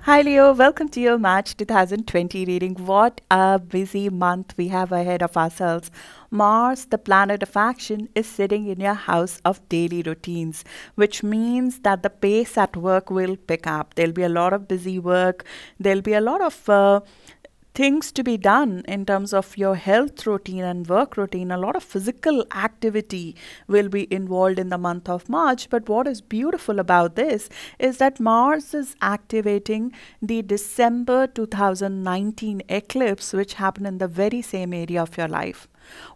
Hi Leo, welcome to your March 2020 reading. What a busy month we have ahead of ourselves. Mars, the planet of action, is sitting in your house of daily routines, which means that the pace at work will pick up. There'll be a lot of busy work. There'll be a lot of things to be done in terms of your health routine and work routine. A lot of physical activity will be involved in the month of March. But what is beautiful about this is that Mars is activating the December 2019 eclipse, which happened in the very same area of your life.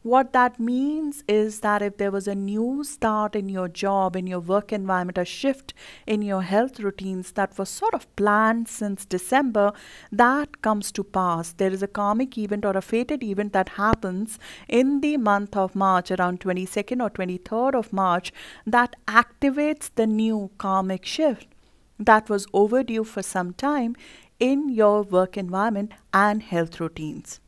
What that means is that if there was a new start in your job, in your work environment, a shift in your health routines that was sort of planned since December, that comes to pass. There is a karmic event or a fated event that happens in the month of March, around 22nd or 23rd of March, that activates the new karmic shift that was overdue for some time in your work environment and health routines.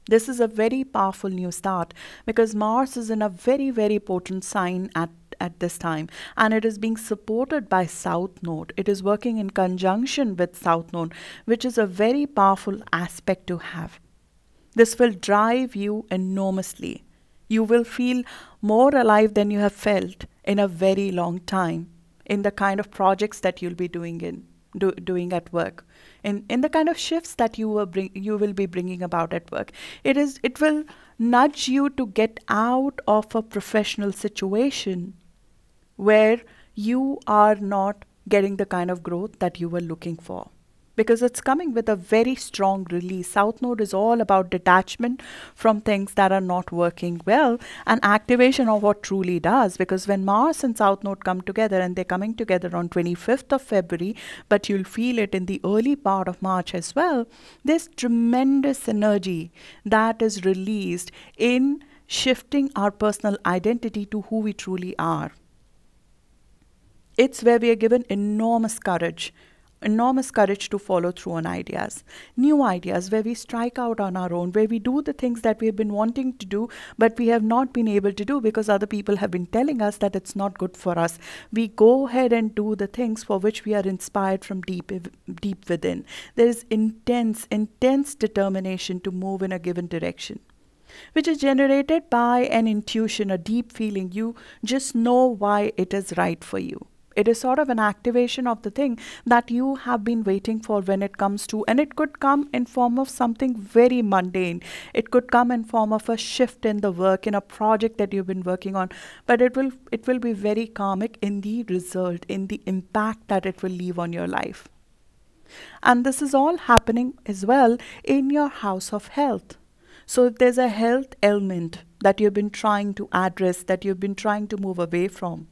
This is a very powerful new start because Mars is in a very, very potent sign at this time, and it is being supported by South Node. It is working in conjunction with South Node, which is a very powerful aspect to have. This will drive you enormously. You will feel more alive than you have felt in a very long time in the kind of projects that you'll be doing at work, in the kind of shifts that you will be bringing about at work. It will nudge you to get out of a professional situation where you are not getting the kind of growth that you were looking for, because it's coming with a very strong release. South Node is all about detachment from things that are not working well and activation of what truly does. Because when Mars and South Node come together, and they're coming together on 25th of February, but you'll feel it in the early part of March as well, there's tremendous energy that is released in shifting our personal identity to who we truly are. It's where we are given enormous courage to follow through on ideas, new ideas, where we strike out on our own, where we do the things that we've been wanting to do, but we have not been able to do because other people have been telling us that it's not good for us. We go ahead and do the things for which we are inspired from deep within. There is intense determination to move in a given direction, which is generated by an intuition, a deep feeling. You just know why it is right for you. It is sort of an activation of the thing that you have been waiting for when it comes to, and it could come in form of something very mundane. It could come in form of a shift in the work, in a project that you've been working on, but it will be very karmic in the result, in the impact that it will leave on your life. And this is all happening as well in your house of health. So if there's a health ailment that you've been trying to address, that you've been trying to move away from,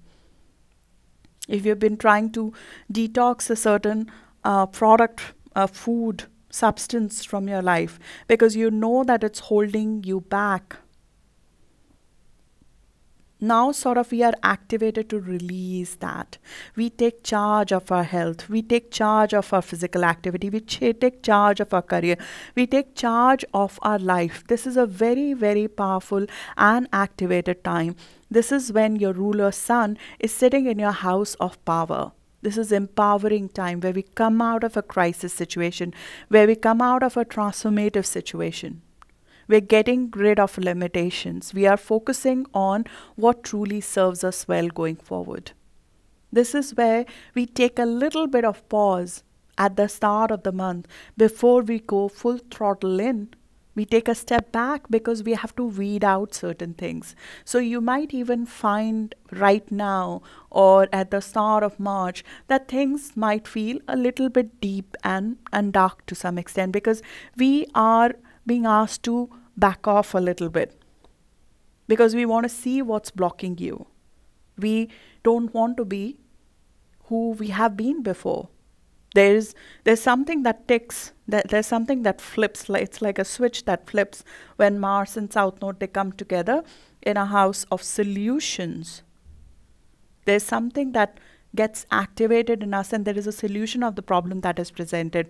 if you've been trying to detox a certain product, food, substance from your life, because you know that it's holding you back, now sort of we are activated to release that. We take charge of our health. We take charge of our physical activity. We take charge of our career. We take charge of our life. This is a very, very powerful and activated time. This is when your ruler sun is sitting in your house of power. This is empowering time where we come out of a crisis situation, where we come out of a transformative situation. We're getting rid of limitations. We are focusing on what truly serves us well going forward. This is where we take a little bit of pause at the start of the month before we go full throttle in. We take a step back because we have to weed out certain things. So you might even find right now or at the start of March that things might feel a little bit deep and dark to some extent, because we are being asked to back off a little bit because we want to see what's blocking you. We don't want to be who we have been before. There's something that ticks, there's something that flips. It's like a switch that flips when Mars and South Node, they come together in a house of solutions. There's something that gets activated in us, and there is a solution of the problem that is presented.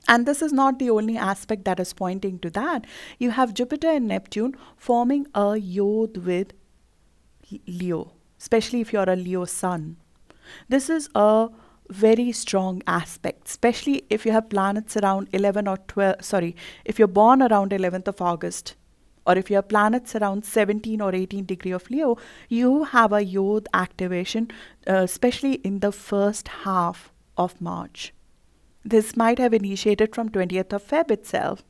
And this is not the only aspect that is pointing to that. You have Jupiter and Neptune forming a yod with Leo, especially if you're a Leo sun. This is a very strong aspect, especially if you have planets around 11 or 12, sorry, if you're born around 11th of August, or if you have planets around 17 or 18 degree of Leo, you have a Yod activation, especially in the first half of March. This might have initiated from 20th of Feb itself.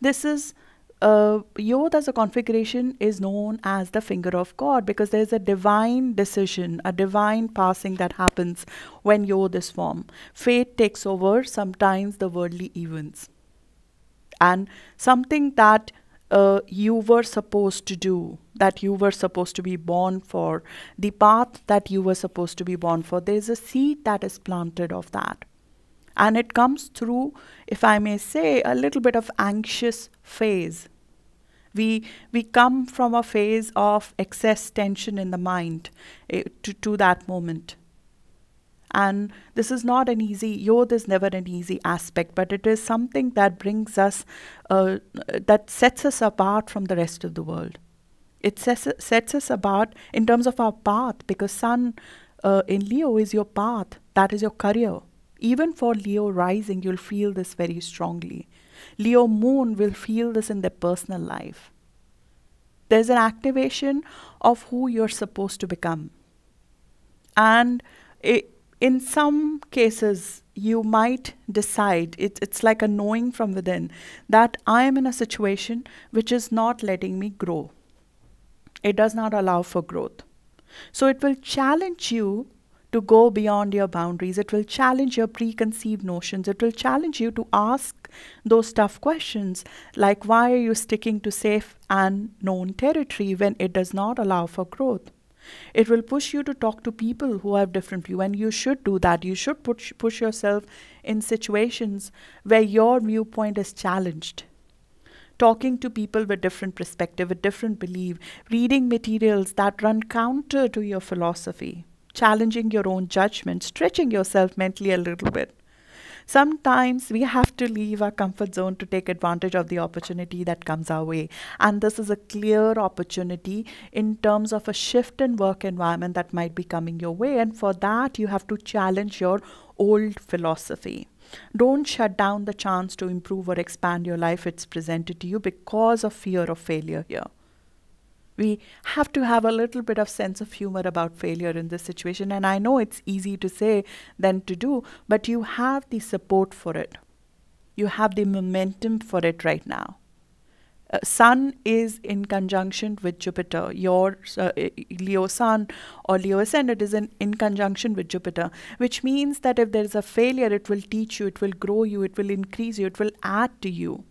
This is Yod as a configuration is known as the finger of God, because there's a divine decision, a divine passing that happens when Yod is formed. Fate takes over sometimes the worldly events. And something that you were supposed to do, that you were supposed to be born for, the path that you were supposed to be born for, there's a seed that is planted of that. And it comes through, if I may say, a little bit of anxious phase. We come from a phase of excess tension in the mind to that moment. And this is not an easy, Yod is never an easy aspect, but it is something that brings us, that sets us apart from the rest of the world. It sets us apart in terms of our path, because Sun in Leo is your path, that is your career. Even for Leo rising, you'll feel this very strongly. Leo moon will feel this in their personal life. There's an activation of who you're supposed to become. And in some cases, you might decide, it's like a knowing from within, that I am in a situation which is not letting me grow. It does not allow for growth. So it will challenge you to go beyond your boundaries. It will challenge your preconceived notions. It will challenge you to ask those tough questions, like why are you sticking to safe and known territory when it does not allow for growth? It will push you to talk to people who have different view, and you should do that. You should push yourself in situations where your viewpoint is challenged. Talking to people with different perspective, with different belief, reading materials that run counter to your philosophy, challenging your own judgment, stretching yourself mentally a little bit. Sometimes we have to leave our comfort zone to take advantage of the opportunity that comes our way. And this is a clear opportunity in terms of a shift in work environment that might be coming your way. And for that, you have to challenge your old philosophy. Don't shut down the chance to improve or expand your life it's presented to you because of fear of failure here. We have to have a little bit of sense of humor about failure in this situation. And I know it's easy to say than to do, but you have the support for it. You have the momentum for it right now. Sun is in conjunction with Jupiter. Your Leo Sun or Leo Ascendant is in conjunction with Jupiter, which means that if there is a failure, it will teach you, it will grow you, it will increase you, it will add to you.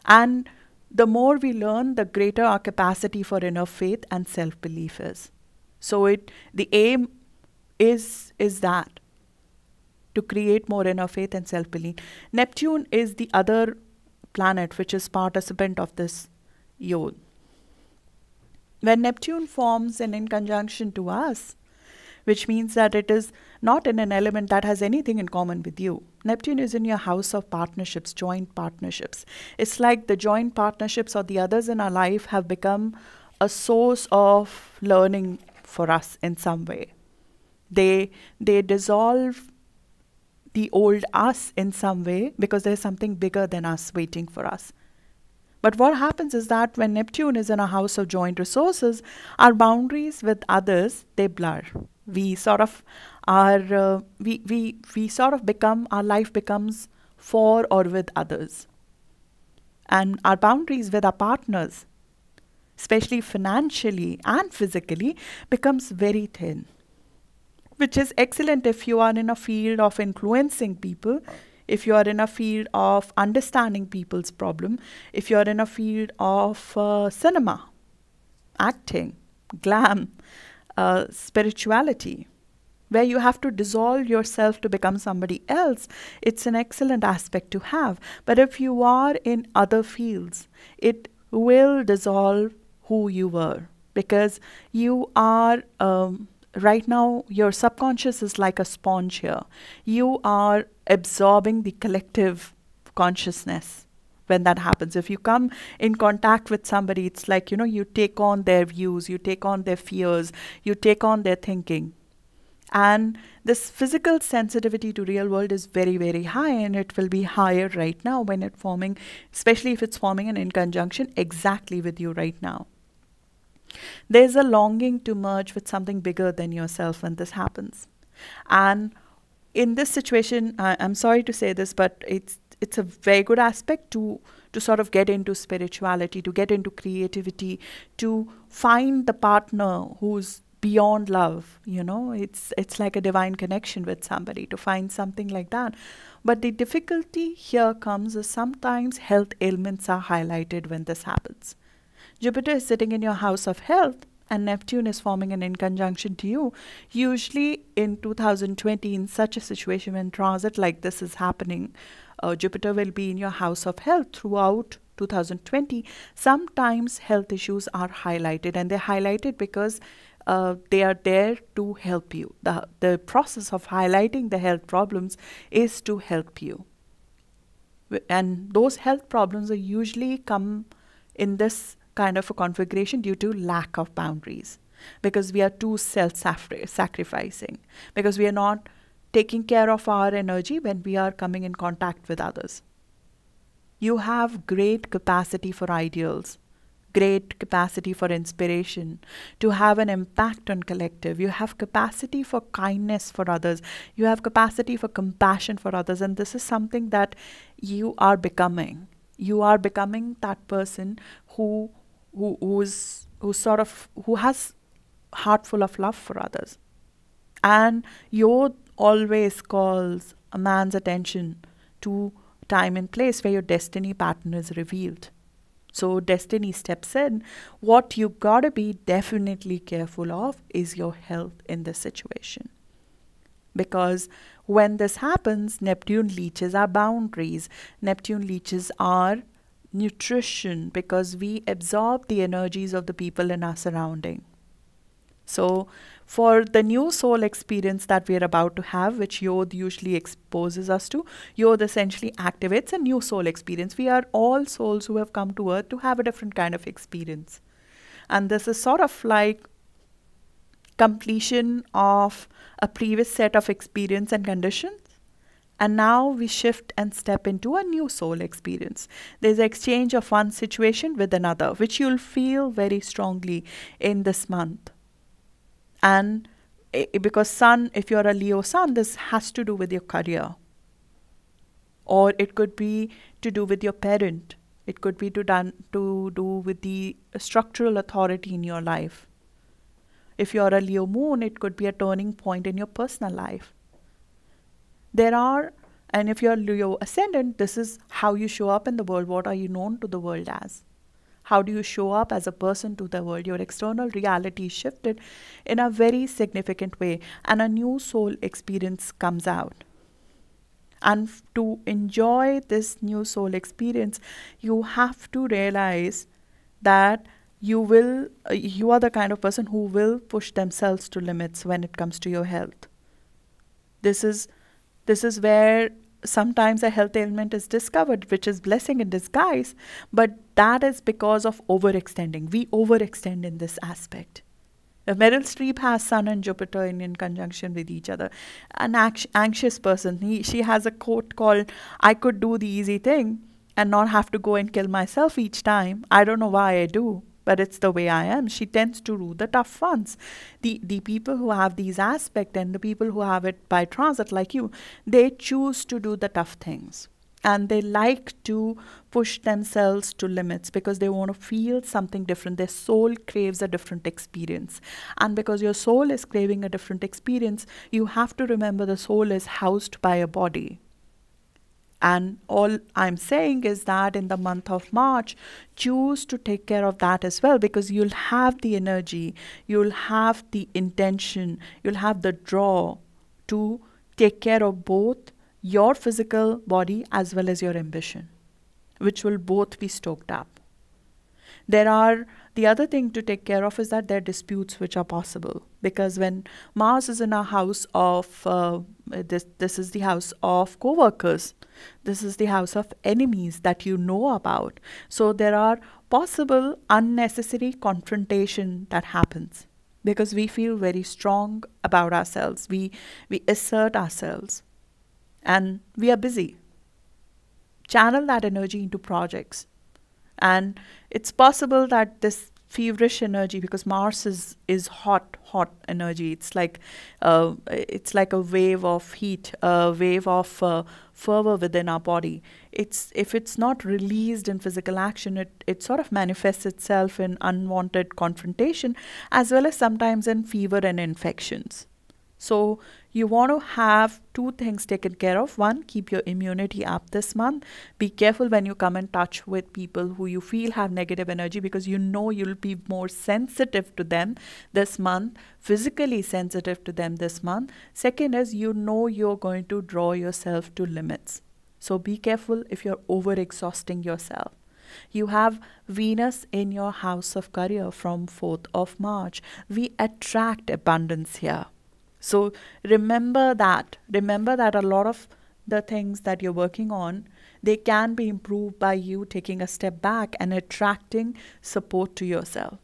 And the more we learn, the greater our capacity for inner faith and self-belief is. So the aim is that, to create more inner faith and self-belief. Neptune is the other planet which is participant of this Yod. When Neptune forms and in conjunction to us, which means that it is not in an element that has anything in common with you. Neptune is in your house of partnerships, joint partnerships. It's like the joint partnerships or the others in our life have become a source of learning for us in some way. They dissolve the old us in some way because there's something bigger than us waiting for us. But what happens is that when Neptune is in a house of joint resources, our boundaries with others, they blur. We sort of are, we sort of become, our life becomes for or with others. And our boundaries with our partners, especially financially and physically, becomes very thin. Which is excellent if you are in a field of influencing people, if you are in a field of understanding people's problem, if you are in a field of cinema, acting, glam, spirituality, where you have to dissolve yourself to become somebody else, it's an excellent aspect to have. But if you are in other fields, it will dissolve who you were, because you are right now, your subconscious is like a sponge here. You are absorbing the collective consciousness when that happens. If you come in contact with somebody, it's like, you take on their views, you take on their fears, you take on their thinking. And this physical sensitivity to real world is very, very high, and it will be higher right now when it's forming, especially if it's forming an in conjunction exactly with you right now. There's a longing to merge with something bigger than yourself when this happens. And in this situation, I'm sorry to say this, but it's a very good aspect to sort of get into spirituality, to get into creativity, to find the partner who's beyond love. It's like a divine connection with somebody, to find something like that. But the difficulty here comes is sometimes health ailments are highlighted when this happens. Jupiter is sitting in your house of health, and Neptune is forming an in conjunction to you. Usually in 2020, in such a situation when transit like this is happening, Jupiter will be in your house of health throughout 2020. Sometimes health issues are highlighted, and they're highlighted because they are there to help you. The process of highlighting the health problems is to help you. And those health problems are usually come in this kind of a configuration due to lack of boundaries, because we are too self-sacrificing, because we are not taking care of our energy when we are coming in contact with others. You have great capacity for ideals, great capacity for inspiration, to have an impact on collective. You have capacity for kindness for others. You have capacity for compassion for others. And this is something that you are becoming. You are becoming that person who has heart full of love for others. And Yod always calls a man's attention to time and place where your destiny pattern is revealed. So destiny steps in. What you gotta be definitely careful of is your health in this situation. Because when this happens, Neptune leaches our boundaries. Neptune leaches our nutrition, because we absorb the energies of the people in our surrounding. So for the new soul experience that we are about to have, which Yod usually exposes us to, Yod essentially activates a new soul experience. We are all souls who have come to earth to have a different kind of experience. And this is sort of like completion of a previous set of experience and conditions. And now we shift and step into a new soul experience. There's an exchange of one situation with another, which you'll feel very strongly in this month. And because sun, if you're a Leo sun, this has to do with your career. Or it could be to do with your parent. It could be to do with the structural authority in your life. If you're a Leo moon, it could be a turning point in your personal life. And if you're Leo ascendant, this is how you show up in the world. What are you known to the world as? How do you show up as a person to the world? Your external reality shifted in a very significant way, and a new soul experience comes out. And to enjoy this new soul experience, you have to realize that you are the kind of person who will push themselves to limits when it comes to your health. This is where sometimes a health ailment is discovered, which is blessing in disguise, but that is because of overextending. We overextend in this aspect. Meryl Streep has Sun and Jupiter in conjunction with each other. An anxious person, she has a quote called, "I could do the easy thing and not have to go and kill myself each time. I don't know why I do, but it's the way I am." She tends to do the tough ones. The people who have these aspects and the people who have it by transit like you, they choose to do the tough things. And they like to push themselves to limits because they want to feel something different. Their soul craves a different experience. And because your soul is craving a different experience, you have to remember the soul is housed by a body. And all I'm saying is that in the month of March, choose to take care of that as well, because you'll have the energy, you'll have the intention, you'll have the draw to take care of both your physical body as well as your ambition, which will both be stoked up. The other thing to take care of is that there are disputes which are possible, because when Mars is in a house of, this is the house of co-workers, this is the house of enemies that you know about. So there are possible unnecessary confrontation that happens. because we feel very strong about ourselves. We assert ourselves and we are busy. Channel that energy into projects. And it's possible that this feverish energy, because Mars is hot energy. It's like a wave of heat, a wave of fervor within our body. It's if it's not released in physical action, it sort of manifests itself in unwanted confrontation, as well as sometimes in fever and infections. So you want to have two things taken care of. One, keep your immunity up this month. Be careful when you come in touch with people who you feel have negative energy, because you know you'll be more sensitive to them this month, physically sensitive to them this month. Second is, you know you're going to draw yourself to limits. So be careful if you're overexhausting yourself. You have Venus in your house of career from 4th of March. We attract abundance here. So remember that. Remember that a lot of the things that you're working on, they can be improved by you taking a step back and attracting support to yourself.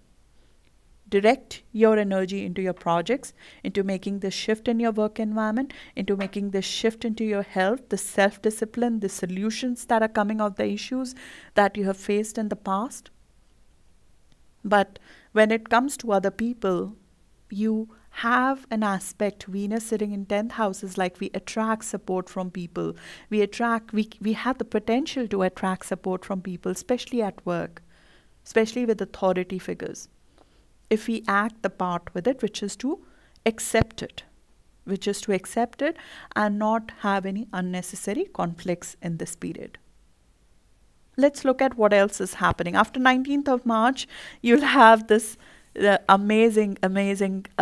Direct your energy into your projects, into making the shift in your work environment, into making the shift into your health, the self-discipline, the solutions that are coming of the issues that you have faced in the past. But when it comes to other people, you have an aspect. Venus sitting in 10th house is like we attract support from people. We have the potential to attract support from people, especially at work, especially with authority figures. If we act the part with it, which is to accept it, and not have any unnecessary conflicts in this period. Let's look at what else is happening. After 19th of March, you'll have this amazing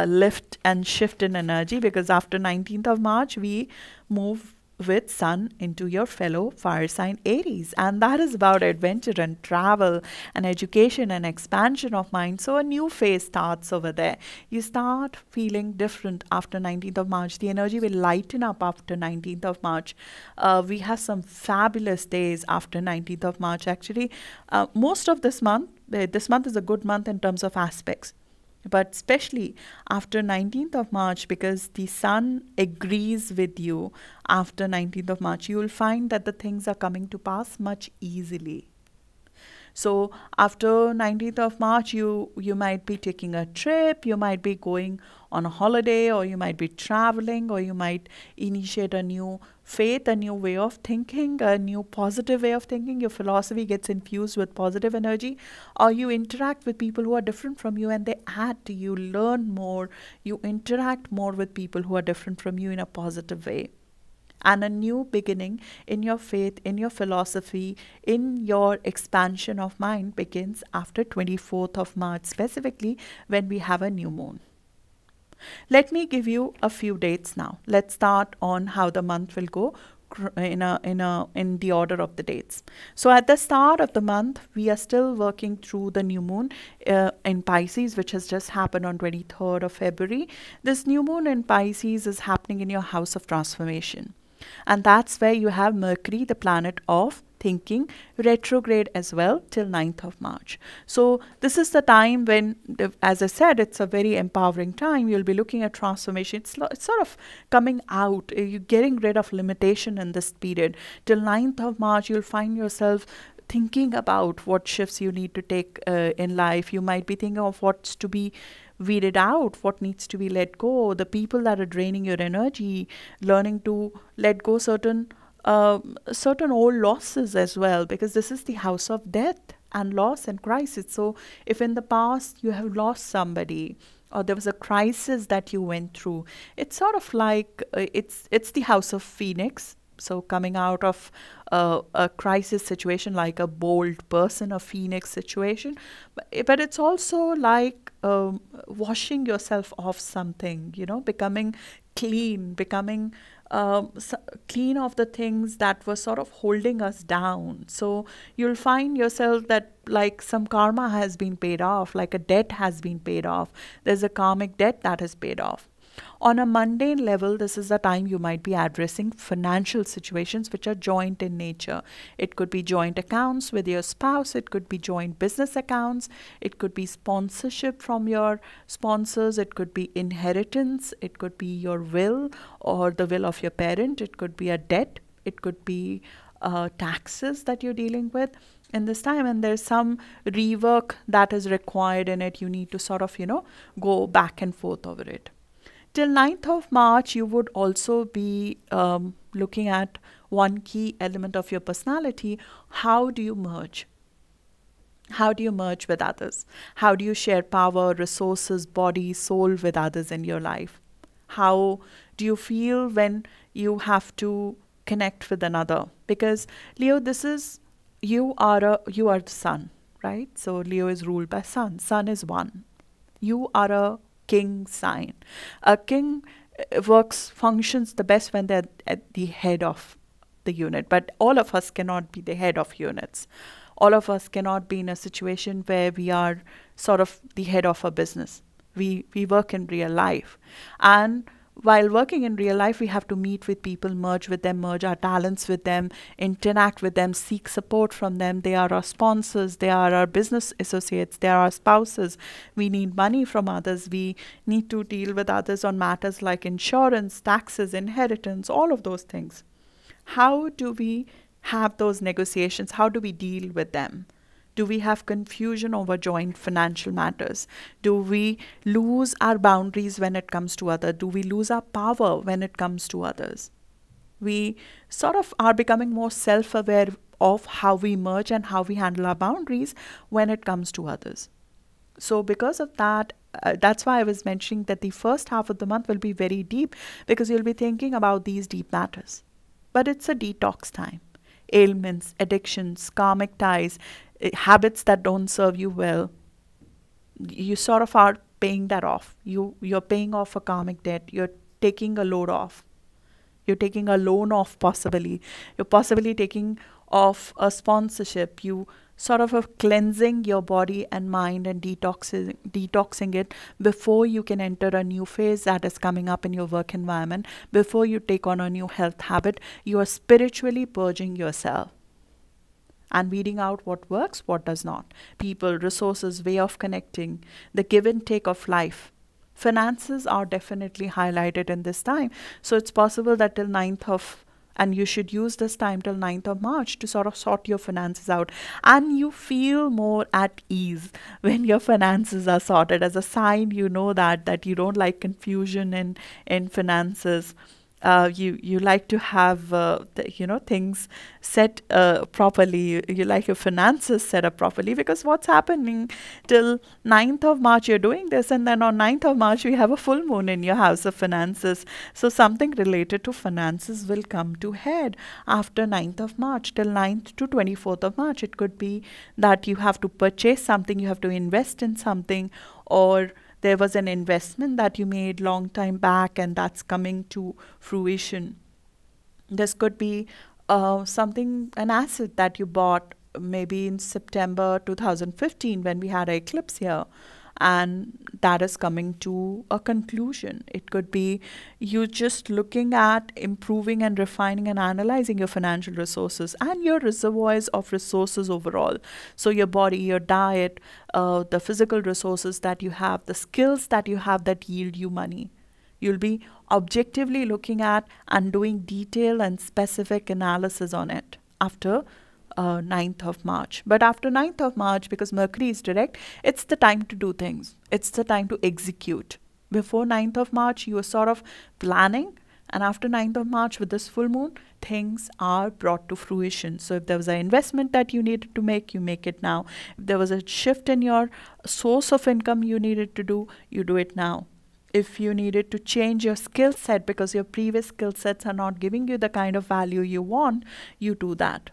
lift and shift in energy, because after 19th of March, we move with Sun into your fellow fire sign Aries, and that is about adventure and travel and education and expansion of mind. So a new phase starts over there. You start feeling different after 19th of March. The energy will lighten up after 19th of March. We have some fabulous days after 19th of March. Actually, most of this month is a good month in terms of aspects. But especially after 19th of March, because the Sun agrees with you after 19th of March, you will find that the things are coming to pass much easily. So after 19th of March, you might be taking a trip, you might be going on a holiday, or you might be traveling, or you might initiate a new faith, a new way of thinking, a new positive way of thinking. Your philosophy gets infused with positive energy, or you interact with people who are different from you and they add to you, learn more, you interact more with people who are different from you in a positive way. And a new beginning in your faith, in your philosophy, in your expansion of mind begins after 24th of March, specifically when we have a new moon. Let me give you a few dates now. Let's start on how the month will go in the order of the dates. So at the start of the month, we are still working through the new moon in Pisces, which has just happened on 23rd of February. This new moon in Pisces is happening in your house of transformation. And that's where you have Mercury, the planet of thinking, retrograde as well till 9th of March. So this is the time when, as I said, it's a very empowering time. You'll be looking at transformation. It's sort of coming out. You're getting rid of limitation in this period. Till 9th of March, you'll find yourself thinking about what shifts you need to take in life. You might be thinking of what's to be weeded out, what needs to be let go, the people that are draining your energy, learning to let go certain old losses as well, because this is the house of death and loss and crisis. So if in the past you have lost somebody, or there was a crisis that you went through, it's sort of like it's the house of Phoenix. So coming out of a crisis situation, like a bold person, a phoenix situation, but it's also like washing yourself off something, becoming clean, becoming clean of the things that were sort of holding us down. So you'll find yourself that like some karma has been paid off, like a debt has been paid off. There's a karmic debt that is paid off. On a mundane level, this is the time you might be addressing financial situations which are joint in nature. It could be joint accounts with your spouse, it could be joint business accounts, it could be sponsorship from your sponsors, it could be inheritance, it could be your will or the will of your parent, it could be a debt, it could be taxes that you're dealing with in this time, and there's some rework that is required in it. You need to sort of, go back and forth over it. Till 9th of March, you would also be looking at one key element of your personality. How do you merge? How do you merge with others? How do you share power, resources, body, soul with others in your life? How do you feel when you have to connect with another? Because Leo, you are the sun, right? So Leo is ruled by sun. Sun is one. You are a king sign. A king functions the best when they're at the head of the unit, but all of us cannot be the head of units. All of us cannot be in a situation where we are sort of the head of a business. We work in real life, and while working in real life, we have to meet with people, merge with them, merge our talents with them, interact with them, seek support from them. They are our sponsors, they are our business associates, they are our spouses. We need money from others. We need to deal with others on matters like insurance, taxes, inheritance, all of those things. How do we have those negotiations? How do we deal with them? Do we have confusion over joint financial matters? Do we lose our boundaries when it comes to others? Do we lose our power when it comes to others? We sort of are becoming more self-aware of how we merge and how we handle our boundaries when it comes to others. So because of that, that's why I was mentioning that the first half of the month will be very deep, because you'll be thinking about these deep matters. But it's a detox time. Ailments, addictions, karmic ties, habits that don't serve you well, you sort of are paying that off. You're paying off a karmic debt. You're taking a load off. You're taking a loan off possibly. You're possibly taking off a sponsorship. You sort of are cleansing your body and mind and detoxing it before you can enter a new phase that is coming up in your work environment. Before you take on a new health habit, you are spiritually purging yourself and weeding out what works, what does not. People, resources, way of connecting, the give and take of life. Finances are definitely highlighted in this time. So it's possible that till 9th of, and you should use this time till 9th of March to sort of sort your finances out. And you feel more at ease when your finances are sorted. As a sign, you know that you don't like confusion in finances. You like to have things set properly. You like your finances set up properly, because what's happening till 9th of March, you're doing this, and then on 9th of March we have a full moon in your house of finances. So something related to finances will come to head after 9th of March till 9th to 24th of March. It could be that you have to purchase something, you have to invest in something, or there was an investment that you made long time back and that's coming to fruition. This could be an asset that you bought maybe in September 2015 when we had an eclipse here, and that is coming to a conclusion. It could be you just looking at improving and refining and analyzing your financial resources and your reservoirs of resources overall. So your body, your diet, the physical resources that you have, the skills that you have that yield you money. You'll be objectively looking at and doing detailed and specific analysis on it after 9th of March. But after 9th of March, because Mercury is direct, it's the time to do things. It's the time to execute. Before 9th of March, you are sort of planning, and after 9th of March with this full moon, things are brought to fruition. So if there was an investment that you needed to make, you make it now. If there was a shift in your source of income you needed to do, you do it now. If you needed to change your skill set because your previous skill sets are not giving you the kind of value you want, you do that.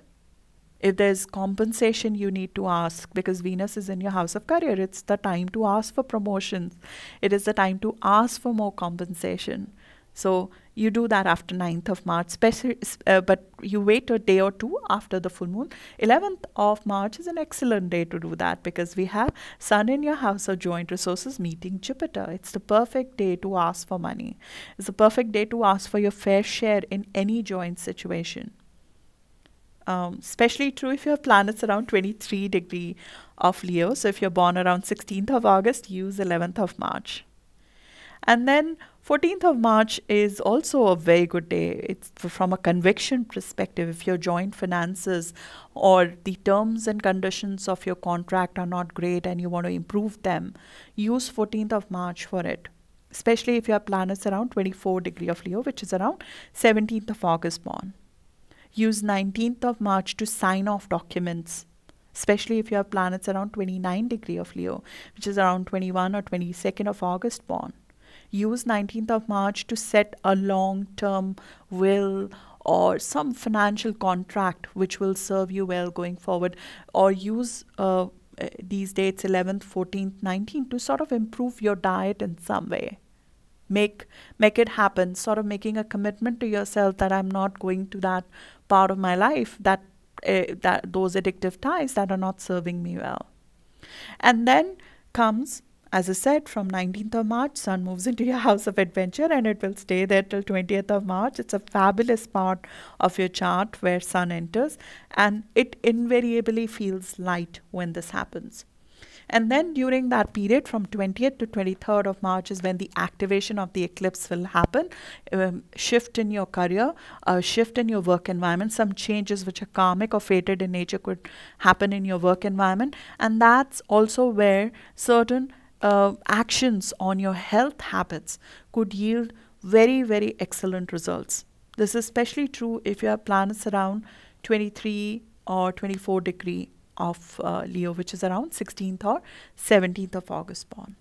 If there's compensation you need to ask, because Venus is in your house of career, it's the time to ask for promotions. It is the time to ask for more compensation. So you do that after 9th of March, but you wait a day or two after the full moon. 11th of March is an excellent day to do that because we have Sun in your house of joint resources meeting Jupiter. It's the perfect day to ask for money. It's the perfect day to ask for your fair share in any joint situation. Especially true if you have planets around 23 degree of Leo. So if you're born around 16th of August, use 11th of March. And then 14th of March is also a very good day. It's from a conviction perspective. If your joint finances or the terms and conditions of your contract are not great and you want to improve them, use 14th of March for it. Especially if you have planets around 24 degree of Leo, which is around 17th of August born. Use 19th of March to sign off documents, especially if you have planets around 29 degree of Leo, which is around 21 or 22nd of August born. Use 19th of March to set a long-term will or some financial contract which will serve you well going forward, or use these dates 11th, 14th, 19th to sort of improve your diet in some way. Make it happen, sort of making a commitment to yourself that I'm not going to that part of my life, that those addictive ties that are not serving me well. And then comes, as I said, from 19th of March, Sun moves into your house of adventure and it will stay there till 20th of March. It's a fabulous part of your chart where Sun enters, and it invariably feels light when this happens. And then during that period from 20th to 23rd of March is when the activation of the eclipse will happen. Shift in your career, shift in your work environment, some changes which are karmic or fated in nature could happen in your work environment. And that's also where certain actions on your health habits could yield very, very excellent results. This is especially true if you have planets around 23 or 24 degree of Leo, which is around 16th or 17th of August born.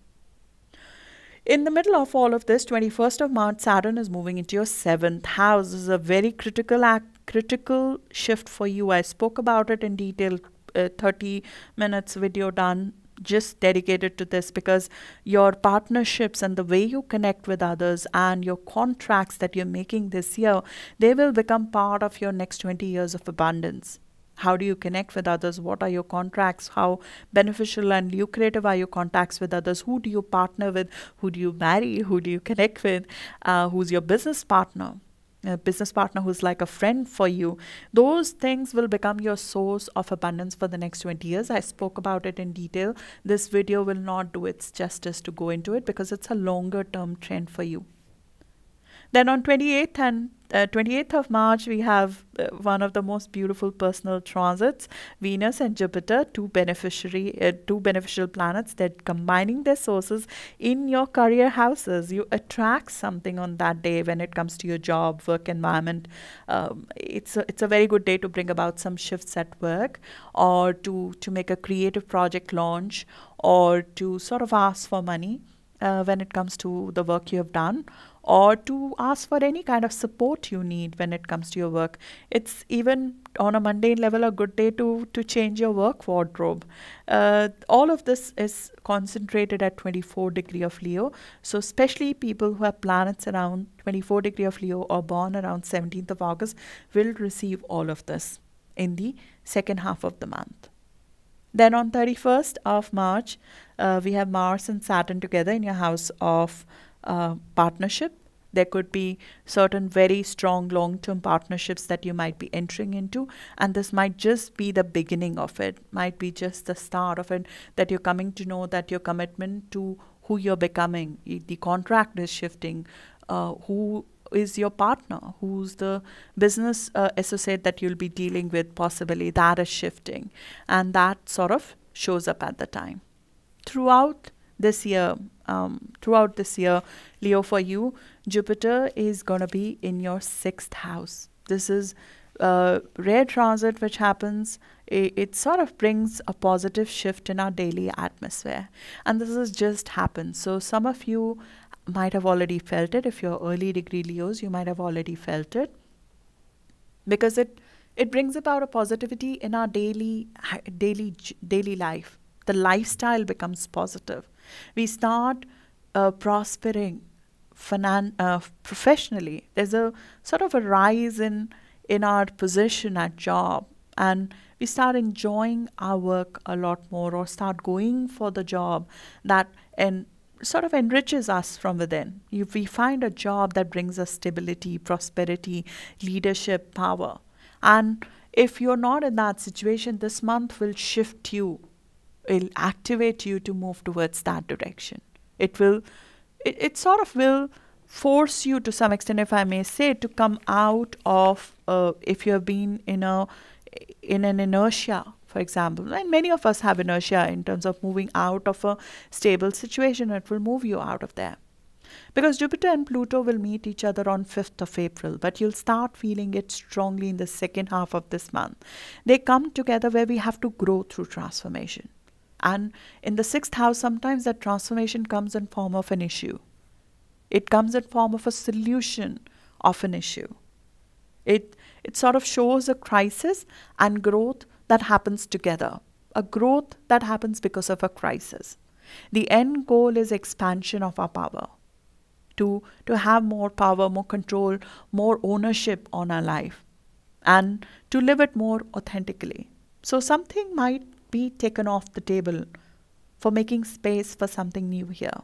In the middle of all of this, 21st of March, Saturn is moving into your 7th house. This is a very critical shift for you. I spoke about it in detail, 30 minutes video done just dedicated to this, because your partnerships and the way you connect with others and your contracts that you're making this year, they will become part of your next 20 years of abundance. How do you connect with others? What are your contracts? How beneficial and lucrative are your contacts with others? Who do you partner with? Who do you marry? Who do you connect with? Who's your business partner? A business partner who's like a friend for you. Those things will become your source of abundance for the next 20 years. I spoke about it in detail. This video will not do its justice to go into it because it's a longer term trend for you. Then on 28th of March, we have one of the most beautiful personal transits, Venus and Jupiter, two beneficial planets that combining their sources in your career houses. You attract something on that day when it comes to your job, work environment. It's a very good day to bring about some shifts at work, or to make a creative project launch, or to sort of ask for money when it comes to the work you have done, or to ask for any kind of support you need when it comes to your work. It's even on a mundane level a good day to change your work wardrobe. All of this is concentrated at 24 degree of Leo. So especially people who have planets around 24 degree of Leo or born around 17th of August will receive all of this in the second half of the month. Then on 31st of March, we have Mars and Saturn together in your house of partnership. There could be certain very strong long-term partnerships that you might be entering into, and this might just be the beginning of it, might be just the start of it, that you're coming to know that your commitment to who you're becoming, the contract is shifting, who is your partner, who's the business associate that you'll be dealing with, possibly that is shifting, and that sort of shows up at the time. Throughout this year, Leo, for you, Jupiter is going to be in your 6th house. This is a rare transit which happens. It sort of brings a positive shift in our daily atmosphere, and this has just happened. So some of you might have already felt it. If you're early degree Leos, you might have already felt it, because it brings about a positivity in our daily life. The lifestyle becomes positive. We start prospering professionally, there's a sort of a rise in our position at job, and we start enjoying our work a lot more, or start going for the job that and sort of enriches us from within. If we find a job that brings us stability, prosperity, leadership, power, and if you're not in that situation, this month will shift you, it'll activate you to move towards that direction. It sort of will force you to some extent, if I may say, to come out of, if you have been in an inertia, for example, and many of us have inertia in terms of moving out of a stable situation. It will move you out of there, because Jupiter and Pluto will meet each other on 5th of April, but you'll start feeling it strongly in the second half of this month. They come together where we have to grow through transformation. And in the 6th house, sometimes that transformation comes in form of an issue. It comes in form of a solution of an issue. It sort of shows a crisis and growth that happens together. A growth that happens because of a crisis. The end goal is expansion of our power. To have more power, more control, more ownership on our life. And to live it more authentically. So something might be taken off the table for making space for something new here.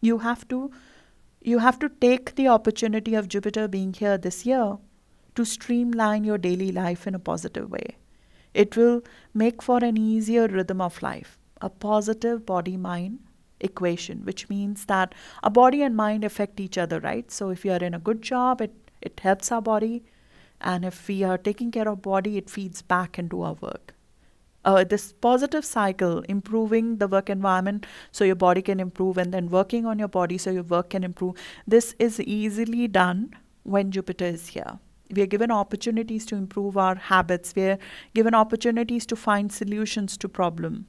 You have to take the opportunity of Jupiter being here this year to streamline your daily life in a positive way. It will make for an easier rhythm of life, a positive body-mind equation, which means that our body and mind affect each other, right? So if you are in a good job, it helps our body. And if we are taking care of body, it feeds back into our work. This positive cycle, improving the work environment so your body can improve, and then working on your body so your work can improve. This is easily done when Jupiter is here. We are given opportunities to improve our habits. We are given opportunities to find solutions to problems.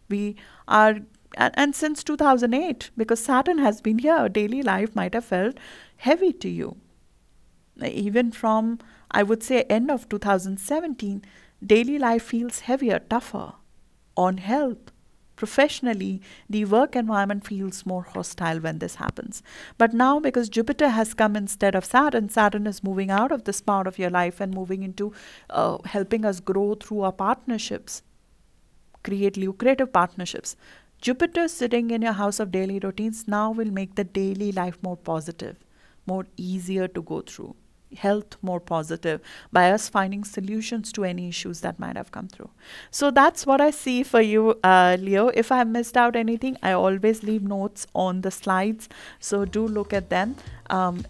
We are, and since 2008, because Saturn has been here, daily life might have felt heavy to you. Even from, I would say, end of 2017, daily life feels heavier, tougher. On health, professionally, the work environment feels more hostile when this happens. But now, because Jupiter has come instead of Saturn, Saturn is moving out of this part of your life and moving into helping us grow through our partnerships, create lucrative partnerships. Jupiter sitting in your house of daily routines now will make the daily life more positive, more easier to go through. Health more positive by us finding solutions to any issues that might have come through. So that's what I see for you, Leo. If I have missed out anything, I always leave notes on the slides, so do look at them.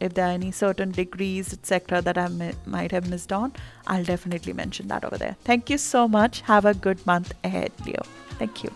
If there are any certain degrees, etc., that I might have missed on, I'll definitely mention that over there. Thank you so much. Have a good month ahead, Leo. Thank you.